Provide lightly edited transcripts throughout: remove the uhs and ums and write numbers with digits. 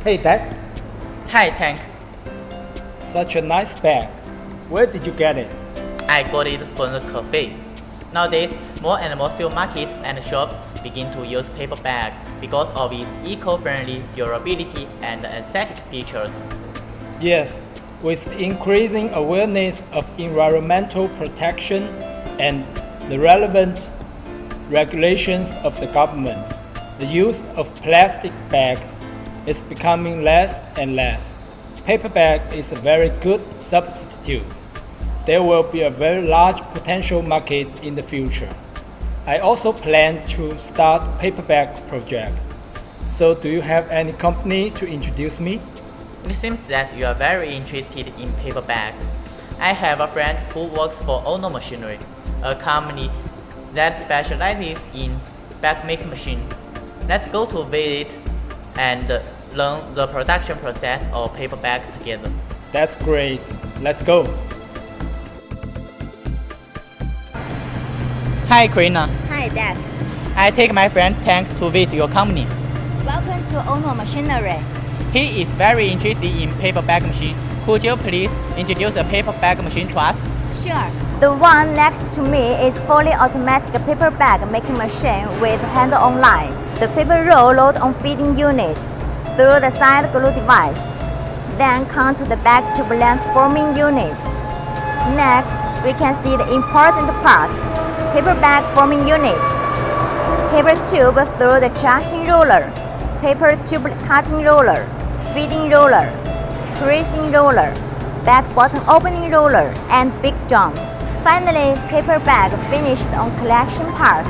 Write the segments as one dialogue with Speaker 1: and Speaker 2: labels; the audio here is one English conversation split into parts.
Speaker 1: Hey Dad,
Speaker 2: Hi Tank,
Speaker 1: such a nice bag. Where did you get it?
Speaker 2: I got it from the cafe. Nowadays, more and more supermarkets and shops begin to use paper bag because of its eco-friendly durability and aesthetic features.
Speaker 1: Yes, with increasing awareness of environmental protection and the relevant regulations of the government, the use of plastic bags is becoming less and less. Paper bag is a very good substitute. There will be a very large potential market in the future. I also plan to start a paper bag project. So do you have any company to introduce me?
Speaker 2: It seems that you are very interested in paper bag. I have a friend who works for Ono Machinery, a company that specializes in bag making machines. Let's go to visit and learn the production process of paper bag together.
Speaker 1: That's great. Let's go.
Speaker 2: Hi Karina,
Speaker 3: Hi, Dad.
Speaker 2: I take my friend Tank to visit your company.
Speaker 3: Welcome to Ono Machinery.
Speaker 2: He is very interested in paper bag machine. Could you please introduce the paper bag machine to us?
Speaker 3: Sure. The one next to me is fully automatic paper bag making machine with handle on line. The paper roll load on feeding units through the side glue device. Then come to the bag tube length forming units. Next, we can see the important part, paper bag forming unit. Paper tube through the traction roller, paper tube cutting roller, feeding roller, pressing roller, bag bottom opening roller, and big drum. Finally, paper bag finished on collection part.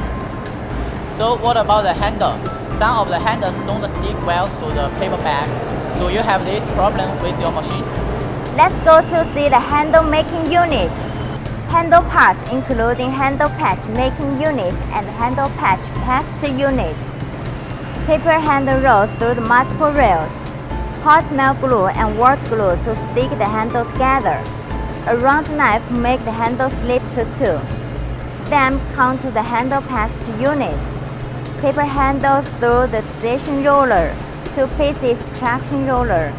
Speaker 2: So what about the handle? Some of the handles don't stick well to the paper bag. Do you have this problem with your machine?
Speaker 3: Let's go to see the handle making unit. Handle parts including handle patch making unit and handle patch paste unit. Paper handle roll through the multiple rails. Hot melt glue and wart glue to stick the handle together. A round knife make the handle slip to two. Then come to the handle paste unit. Paper handle through the position roller, two pieces traction roller,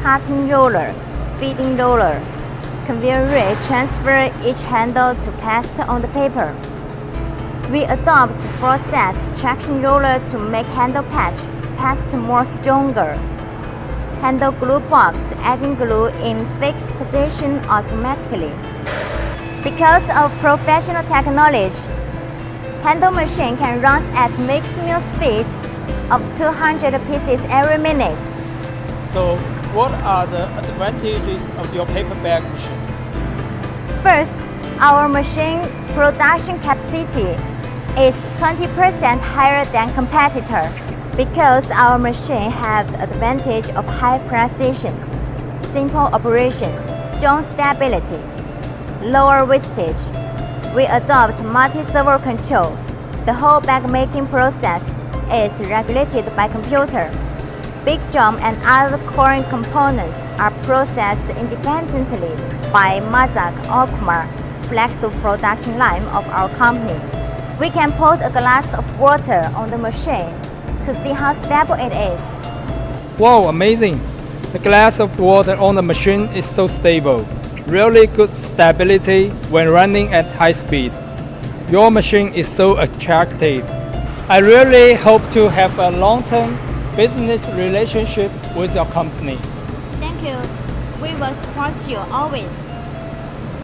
Speaker 3: cutting roller, feeding roller. Conveyor ray transfer each handle to paste on the paper. We adopt 4 sets traction roller to make handle patch paste more stronger. Handle glue box adding glue in fixed position automatically. Because of professional technology, handle machine can run at maximum speed of 200 pieces every minute.
Speaker 1: So, what are the advantages of your paper bag machine?
Speaker 3: First, our machine production capacity is 20% higher than competitor because our machine have the advantage of high precision, simple operation, strong stability, lower wastage. We adopt multi-servo control. The whole bag making process is regulated by computer. Big drum and other core components are processed independently by MAZAK and Okuma flexible production line of our company. We can put a glass of water on the machine to see how stable it is.
Speaker 1: Wow, amazing! The glass of water on the machine is so stable. Really good stability when running at high speed. Your machine is so attractive. I really hope to have a long-term business relationship with your company.
Speaker 3: Thank you. We will support you always.